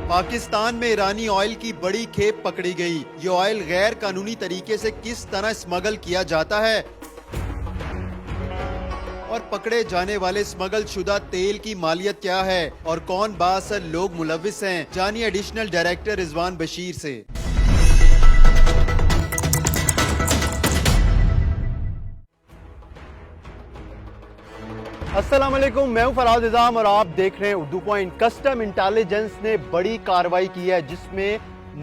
پاکستان میں ایرانی آئل کی بڑی کھیپ پکڑی گئی۔ یہ آئل غیر قانونی طریقے سے کس طرح اسمگل کیا جاتا ہے اور پکڑے جانے والے اسمگل شدہ تیل کی مالیت کیا ہے اور کون بااثر لوگ ملوث ہیں، جانیے ایڈیشنل ڈائریکٹر رضوان بشیر سے۔ السلام علیکم، میں ہوں فراز نظام اور آپ دیکھ رہے ہیں اردو پوائنٹ۔ کسٹم انٹیلیجنس نے بڑی کارروائی کی ہے جس میں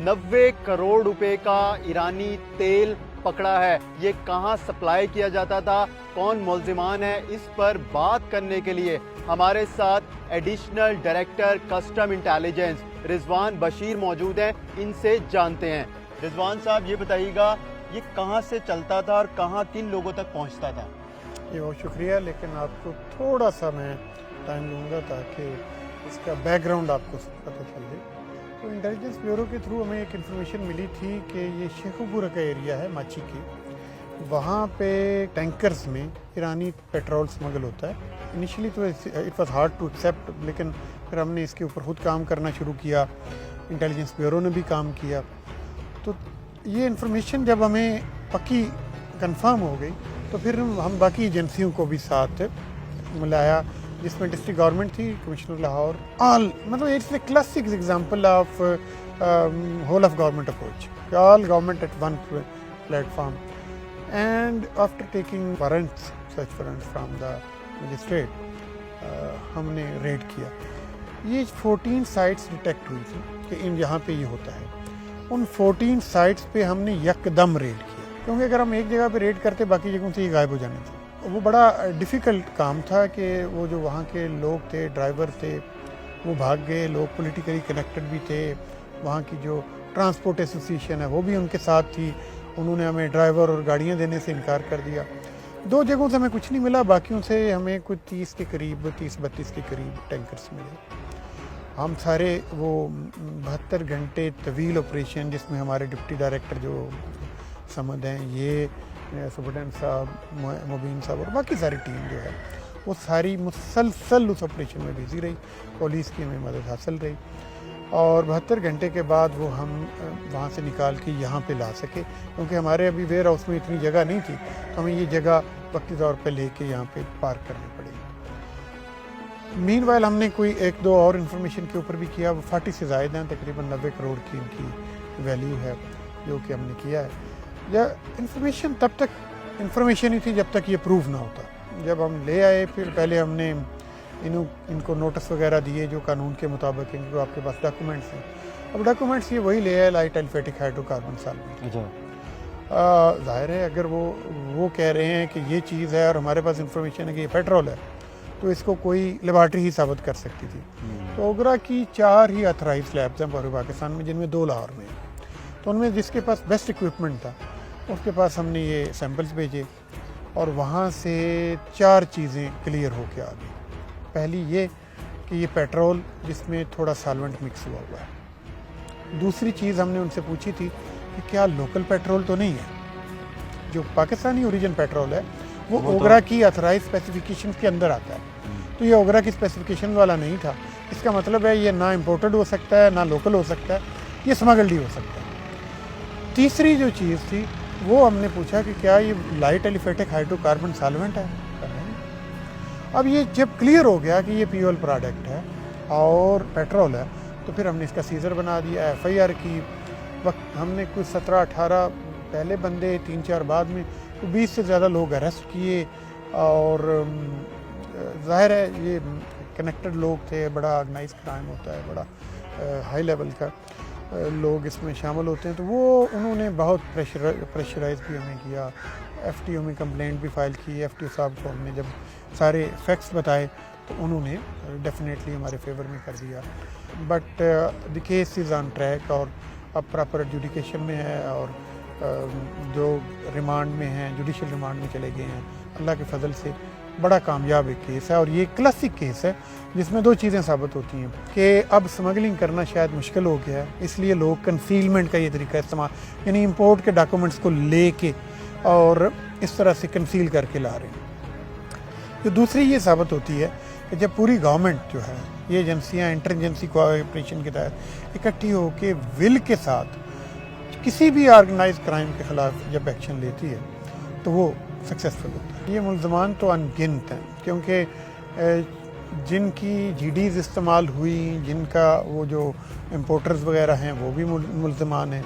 90 کروڑ روپے کا ایرانی تیل پکڑا ہے۔ یہ کہاں سپلائی کیا جاتا تھا، کون ملزمان ہے، اس پر بات کرنے کے لیے ہمارے ساتھ ایڈیشنل ڈائریکٹر کسٹم انٹیلیجنس رضوان بشیر موجود ہیں۔ ان سے جانتے ہیں۔ رضوان صاحب، یہ بتائیے گا یہ کہاں سے چلتا تھا اور کہاں کن لوگوں تک پہنچتا تھا؟ یہ بہت شکریہ، لیکن آپ کو تھوڑا سا میں ٹائم دوں گا تاکہ اس کا بیک گراؤنڈ آپ کو پتہ چل جائے۔ تو انٹیلیجنس بیورو کے تھرو ہمیں ایک انفارمیشن ملی تھی کہ یہ شیخو پورہ کا ایریا ہے ماچی کی، وہاں پہ ٹینکرز میں ایرانی پیٹرول سمگل ہوتا ہے۔ انیشلی تو it was hard to accept, لیکن پھر ہم نے اس کے اوپر خود کام کرنا شروع کیا، انٹیلیجنس بیورو نے بھی کام کیا۔ تو یہ انفارمیشن جب ہمیں پکی کنفرم ہو گئی تو پھر ہم باقی ایجنسیوں کو بھی ساتھ ملایا، جس میں ڈسٹرکٹ گورنمنٹ تھی، کمشنر لاہور، آل مطلب it's a classic example of whole of government approach, all government at one platform. And after taking warrants, search warrants from the magistrate, ہم نے ریڈ کیا۔ یہ 14 سائٹس ڈیٹیکٹ ہوئی تھی کہ ان یہاں پہ یہ ہوتا ہے۔ ان 14 سائٹس پہ ہم نے یکدم ریڈ کیا، کیونکہ اگر ہم ایک جگہ پہ ریڈ کرتے باقی جگہوں سے یہ غائب ہو جانے تھے۔ وہ بڑا ڈیفیکلٹ کام تھا کہ وہ جو وہاں کے لوگ تھے، ڈرائیور تھے، وہ بھاگ گئے، لوگ پولیٹیکلی کنیکٹڈ بھی تھے، وہاں کی جو ٹرانسپورٹ ایسوسیشن ہے وہ بھی ان کے ساتھ تھی، انہوں نے ہمیں ڈرائیور اور گاڑیاں دینے سے انکار کر دیا۔ 2 جگہوں سے ہمیں کچھ نہیں ملا، باقیوں سے ہمیں کچھ 30 کے قریب 30-32 کے قریب ٹینکرز ملے۔ ہم سارے وہ 72 گھنٹے طویل آپریشن، جس میں ہمارے ڈپٹی ڈائریکٹر جو سمد ہیں، یہ سپرڈنٹ صاحب، مبین صاحب اور باقی ساری ٹیم جو ہے وہ ساری مسلسل اس آپریشن میں بزی رہی، پولیس کی ہمیں مدد حاصل رہی، اور 72 گھنٹے کے بعد وہ ہم وہاں سے نکال کے یہاں پہ لا سکے، کیونکہ ہمارے ابھی ویئر ہاؤس میں اتنی جگہ نہیں تھی، تو ہمیں یہ جگہ وقتی طور پہ لے کے یہاں پہ پارک کرنی پڑی۔ مین وائل ہم نے کوئی 1-2 اور انفارمیشن کے اوپر بھی کیا، وہ 40 سے زائد ہیں، تقریباً 90 کروڑ کی ان کی ویلیو ہے جو کہ ہم نے کیا ہے۔ انفارمیشن تب تک انفارمیشن ہی تھی جب تک یہ پروف نہ ہوتا۔ جب ہم لے آئے، پھر پہلے ہم نے ان کو نوٹس وغیرہ دیے جو قانون کے مطابق ہیں، جو آپ کے پاس ڈاکومنٹس ہیں۔ اب ڈاکومنٹس یہ وہی لے آئے، لائٹ ایلیفیٹک ہائیڈرو کاربن سالوینٹ۔ ظاہر ہے اگر وہ کہہ رہے ہیں کہ یہ چیز ہے اور ہمارے پاس انفارمیشن ہے کہ یہ پیٹرول ہے، تو اس کو کوئی لیبارٹری ہی ثابت کر سکتی تھی۔ تو اوگرا کی 4 ہی اتھرائز لیبز ہیں پورے پاکستان میں، جن میں 2 لاہور میں ہیں۔ تو ان میں جس کے پاس بیسٹ اکوپمنٹ تھا اس کے پاس ہم نے یہ سیمپلز بھیجے، اور وہاں سے 4 چیزیں کلیئر ہو کے آ گئی۔ پہلی یہ کہ یہ پیٹرول جس میں تھوڑا سالونٹ مکس ہوا ہوا ہے۔ دوسری چیز ہم نے ان سے پوچھی تھی کہ کیا لوکل پیٹرول تو نہیں ہے؟ جو پاکستانی اوریجن پیٹرول ہے وہ اوگرا کی اتھرائز اسپیسیفکیشن کے اندر آتا ہے، تو یہ اوگرا کی اسپیسیفکیشن والا نہیں تھا۔ اس کا مطلب ہے یہ نہ امپورٹڈ ہو سکتا ہے، نہ لوکل ہو سکتا ہے، یہ اسمگلڈ ہی ہو سکتا ہے۔ تیسری جو چیز تھی وہ ہم نے پوچھا کہ کیا یہ لائٹ ایلیفیٹک ہائیڈرو کاربن سالوینٹ ہے؟ اب یہ جب کلیئر ہو گیا کہ یہ پیول پروڈکٹ ہے اور پیٹرول ہے، تو پھر ہم نے اس کا سیزر بنا دیا، FIR کی۔ وقت ہم نے کچھ 17-18 پہلے بندے، 3-4 بعد میں 20 سے زیادہ لوگ اریسٹ کیے، اور ظاہر ہے یہ کنیکٹڈ لوگ تھے، بڑا آرگنائز کرائم ہوتا ہے، بڑا ہائی لیول کا لوگ اس میں شامل ہوتے ہیں، تو وہ انہوں نے بہت پریشرائز بھی ہمیں کیا۔ FTO میں کمپلینٹ بھی فائل کی۔ FTO صاحب کو ہم نے جب سارے فیکٹس بتائے تو انہوں نے ڈیفینیٹلی ہمارے فیور میں کر دیا۔ But the case is on track, اور اب پراپر ایڈجوڈیکیشن میں ہے، اور جو ریمانڈ میں ہیں، جوڈیشل ریمانڈ میں چلے گئے ہیں۔ اللہ کے فضل سے بڑا کامیاب ایک کیس ہے، اور یہ کلاسک کیس ہے جس میں 2 چیزیں ثابت ہوتی ہیں کہ اب اسمگلنگ کرنا شاید مشکل ہو گیا ہے، اس لیے لوگ کنسیلمنٹ کا یہ طریقہ استعمال، یعنی امپورٹ کے ڈاکومنٹس کو لے کے اور اس طرح سے کنسیل کر کے لا رہے ہیں۔ جو دوسری یہ ثابت ہوتی ہے کہ جب پوری گورنمنٹ جو ہے یہ ایجنسیاں انٹر ایجنسی کوآپریشن کے تحت اکٹھی ہو کے ول کے ساتھ کسی بھی آرگنائز کرائم کے خلاف جب ایکشن لیتی ہے تو وہ سکسیسفل ہوتا ہے. یہ ملزمان تو ان گنت ہیں کیونکہ جن کی جی ڈیز استعمال ہوئی، جن کا وہ جو امپورٹرز وغیرہ ہیں وہ بھی ملزمان ہیں،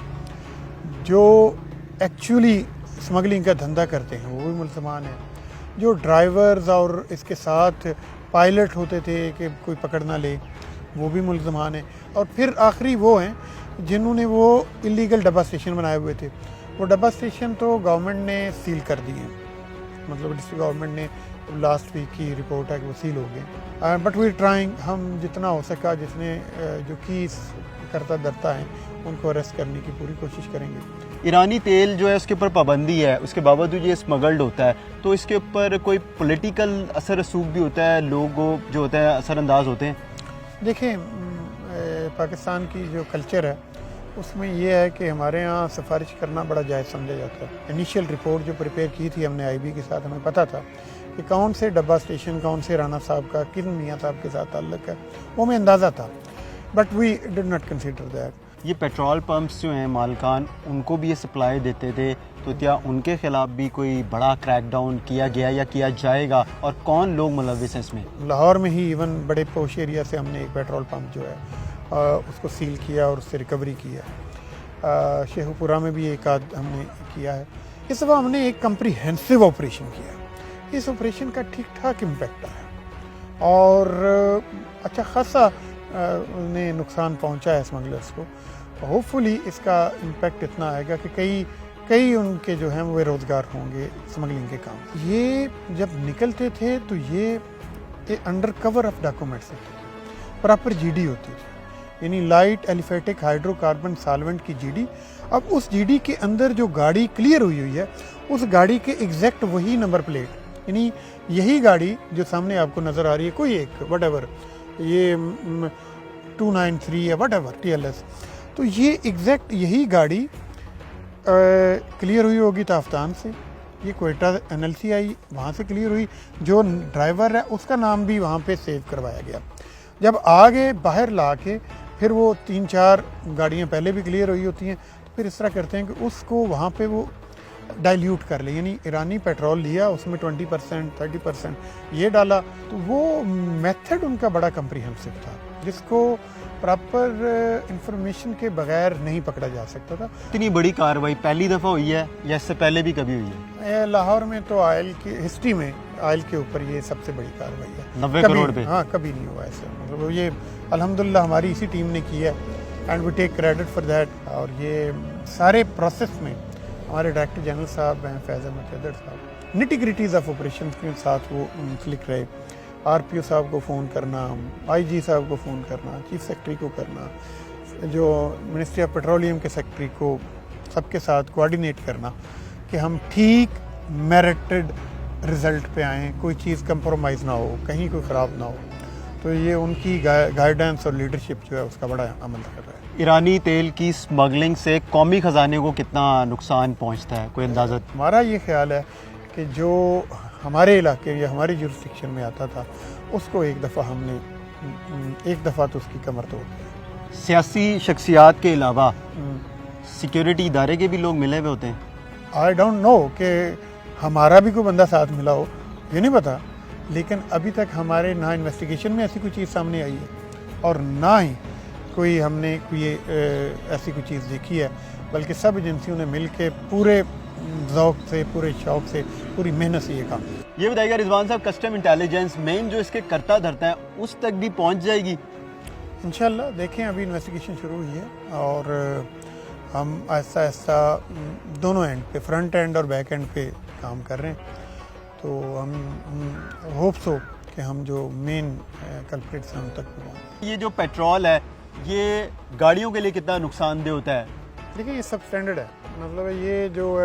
جو ایکچولی اسمگلنگ کا دھندا کرتے ہیں وہ بھی ملزمان ہیں، جو ڈرائیورز اور اس کے ساتھ پائلٹ ہوتے تھے کہ کوئی پکڑ نہ لے وہ بھی ملزمان ہیں، اور پھر آخری وہ ہیں جنہوں نے وہ اللیگل ڈبہ اسٹیشن بنائے ہوئے تھے. وہ ڈبہ اسٹیشن تو گورنمنٹ نے سیل کر دیے، مطلب ڈسٹرکٹ گورنمنٹ نے لاسٹ ویک کی رپورٹ ہے کہ وہ سیل ہو گئے. بٹ وی ٹرائنگ، ہم جتنا ہو سکا جس نے جو کیس کرتا درتا ہیں ان کو اریسٹ کرنے کی پوری کوشش کریں گے. ایرانی تیل جو ہے اس کے اوپر پابندی ہے، اس کے باوجود یہ اسمگلڈ ہوتا ہے، تو اس کے اوپر کوئی پولیٹیکل اثر رسوخ بھی ہوتا ہے، لوگ جو ہوتا ہے اثر انداز ہوتے ہیں؟ دیکھیں پاکستان کی جو کلچر ہے اس میں یہ ہے کہ ہمارے ہاں سفارش کرنا بڑا جائز سمجھا جاتا ہے. انیشیل رپورٹ جو پریپیئر کی تھی ہم نے آئی بی کے ساتھ، ہمیں پتہ تھا کہ کون سے ڈبہ اسٹیشن، کون سے رانا صاحب کا، کن میاں صاحب کے ساتھ تعلق ہے، وہ ہمیں اندازہ تھا. But we did not consider that. یہ پیٹرول پمپس جو ہیں مالکان ان کو بھی یہ سپلائی دیتے تھے، تو کیا ان کے خلاف بھی کوئی بڑا کریک ڈاؤن کیا گیا یا کیا جائے گا، اور کون لوگ ملوث ہیں اس میں؟ لاہور میں ہی ایون بڑے پوش ایریا سے ہم نے ایک پیٹرول پمپ جو ہے اس کو سیل کیا اور اس سے ریکوری کیا. شیخو پورہ میں بھی ایک آدھ ہم نے کیا ہے. اس دفعہ ہم نے ایک کمپریہنسو آپریشن کیا. اس آپریشن کا ٹھیک ٹھاک امپیکٹ آیا اور اچھا خاصا نے نقصان پہنچا ہے اسمگلرس کو. ہوپ فلی اس کا امپیکٹ اتنا آئے گا کہ کئی ان کے جو ہیں وہ بے روزگار ہوں گے اسمگلنگ کے کام. یہ جب نکلتے تھے تو یہ انڈر کور آف ڈاکومنٹس ہوتے تھے، پراپر جی ڈی ہوتی تھی، یعنی لائٹ ایلیفیٹک ہائیڈرو کاربن سالونٹ کی جی ڈی. اب اس جی ڈی کے اندر جو گاڑی کلیئر ہوئی ہے اس گاڑی کے ایگزیکٹ وہی نمبر پلیٹ، یعنی یہی گاڑی جو سامنے آپ کو نظر آ رہی ہے، کوئی ایک وٹ ایور، یہ 293 یا what ever T L S, تو یہ ایگزیکٹ یہی گاڑی کلیئر ہوئی ہوگی تافتان سے. یہ کوئٹہ این ایل سی آئی، وہاں سے کلیئر ہوئی، جو ڈرائیور ہے اس کا نام بھی وہاں پہ سیو کروایا گیا. جب آگے باہر لا کے پھر وہ 3-4 گاڑیاں پہلے بھی کلیئر ہوئی ہوتی ہیں، تو پھر اس طرح کرتے ہیں کہ اس کو وہاں پہ وہ ڈائلیوٹ کر لیں، یعنی ایرانی پیٹرول لیا، اس میں 20% 30% یہ ڈالا. تو وہ میتھڈ ان کا بڑا کمپریہنسو تھا جس کو پراپر انفارمیشن کے بغیر نہیں پکڑا جا سکتا تھا. اتنی بڑی کارروائی پہلی دفعہ ہوئی ہے یا اس سے پہلے بھی کبھی ہوئی ہے؟ لاہور میں تو آئل کی ہسٹری میں آئل کے اوپر یہ سب سے بڑی کارروائی ہے. 90 کروڑ پہ؟ ہاں، کبھی نہیں ہوا ایسا. مطلب یہ الحمدللہ ہماری اسی ٹیم نے کی ہے and we take credit for that. اور یہ سارے پروسیس میں ہمارے ڈائریکٹر جنرل صاحب ہیں فیض احمد چدر صاحب، نٹی گریٹیز آف آپریشن کے ساتھ وہ منسلک رہے. آر پی او صاحب کو فون کرنا، آئی جی صاحب کو فون کرنا، چیف سیکرٹری کو کرنا، جو منسٹری آف پیٹرولیم کے سیکرٹری کو، سب کے ساتھ کوآرڈینیٹ کرنا کہ ہم ٹھیک میرٹڈ رزلٹ پہ آئیں، کوئی چیز کمپرومائز نہ ہو، کہیں کوئی خراب نہ ہو. تو یہ ان کی گائیڈنس اور لیڈرشپ جو ہے اس کا بڑا عمل کر رہا ہے. ایرانی تیل کی اسمگلنگ سے قومی خزانے کو کتنا نقصان پہنچتا ہے، کوئی اندازہ؟ ہمارا یہ خیال ہے کہ جو ہمارے علاقے یا ہماری جورسڈکشن میں آتا تھا اس کو ایک دفعہ تو اس کی کمر توڑ دی. سیاسی شخصیات کے علاوہ سیکیورٹی ادارے کے بھی لوگ ملے ہوئے ہوتے ہیں؟ آئی ڈونٹ نو کہ ہمارا بھی کوئی بندہ ساتھ ملا ہو، یہ نہیں پتا، لیکن ابھی تک ہمارے نہ انویسٹیگیشن میں ایسی کوئی چیز سامنے آئی ہے اور نہ ہی کوئی ہم نے کوئی ایسی کوئی چیز دیکھی ہے، بلکہ سب ایجنسیوں نے مل کے پورے ذوق سے، پورے شوق سے، پوری محنت سے یہ کام. یہ بتائیے گا رضوان صاحب، کسٹم انٹیلیجنس مین جو اس کے کرتا دھرتا ہے اس تک بھی پہنچ جائے گی؟ انشاءاللہ دیکھیں، ابھی انویسٹیگیشن شروع ہوئی ہے اور ہم آہستہ آہستہ دونوں اینڈ پہ، فرنٹ اینڈ اور بیک اینڈ پہ کام کر رہے ہیں. تو ہم ہوپس ہو کہ ہم جو مین کلپریٹس ہیں ان تک پہنچیں. یہ جو پیٹرول ہے یہ گاڑیوں کے لیے کتنا نقصان دہ ہوتا ہے؟ دیکھیں یہ سب اسٹینڈرڈ ہے، مطلب یہ جو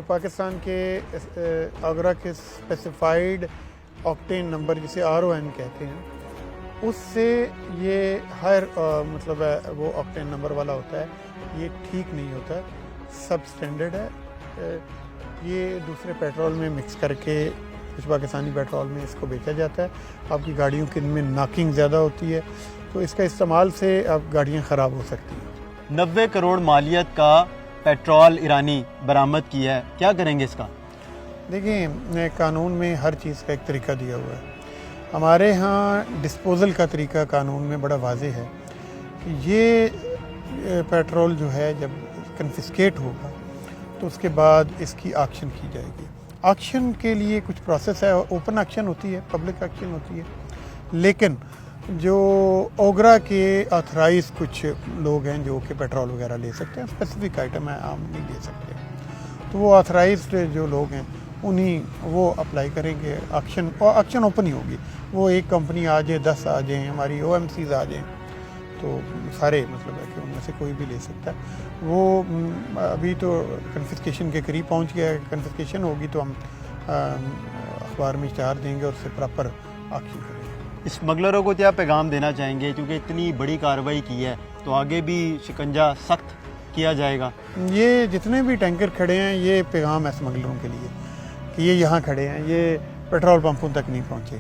پاکستان کے آگرہ کے اسپیسیفائڈ آکٹین نمبر جسے RON کہتے ہیں، اس سے یہ ہائر مطلب ہے وہ آکٹین نمبر والا ہوتا ہے، یہ ٹھیک نہیں ہوتا ہے، سب اسٹینڈرڈ ہے. یہ دوسرے پیٹرول میں مکس کر کے کچھ پاکستانی پیٹرول میں اس کو بیچا جاتا ہے. آپ کی گاڑیوں کے میں ناکنگ زیادہ ہوتی ہے تو اس کا استعمال سے اب گاڑیاں خراب ہو سکتی ہیں. 90 کروڑ مالیت کا پیٹرول ایرانی برآمد کیا ہے, کیا کریں گے اس کا؟ دیکھیں قانون میں ہر چیز کا ایک طریقہ دیا ہوا ہے. ہمارے ہاں ڈسپوزل کا طریقہ قانون میں بڑا واضح ہے کہ یہ پیٹرول جو ہے جب کنفسکیٹ ہوگا تو اس کے بعد اس کی آکشن کی جائے گی. آکشن کے لیے کچھ پروسیس ہے, اوپن آکشن ہوتی ہے, پبلک آکشن ہوتی ہے, لیکن جو اوگرا کے آتھرائز کچھ لوگ ہیں جو کہ پیٹرول وغیرہ لے سکتے ہیں, اسپیسیفک آئٹم ہے عام نہیں لے سکتے, تو وہ آتھرائزڈ جو لوگ ہیں انہیں وہ اپلائی کریں گے. آکشن اوپن ہی ہوگی. وہ ایک کمپنی آ جائے, 10 آ جائیں, ہماری OMCs آ جائیں تو سارے مطلب ہے کہ ان میں سے کوئی بھی لے سکتا ہے. وہ ابھی تو کنفسکیشن کے قریب پہنچ گیا ہے. کنفسکیشن ہوگی تو ہم اخبار میں اشتہار دیں گے اور اس سے پراپر آکشن کریں گے. اسمگلروں کو کیا پیغام دینا چاہیں گے, کیونکہ اتنی بڑی کارروائی کی ہے تو آگے بھی شکنجہ سخت کیا جائے گا؟ یہ جتنے بھی ٹینکر کھڑے ہیں یہ پیغام ہے اسمگلروں کے لیے کہ یہ یہاں کھڑے ہیں, یہ پیٹرول پمپوں تک نہیں پہنچے.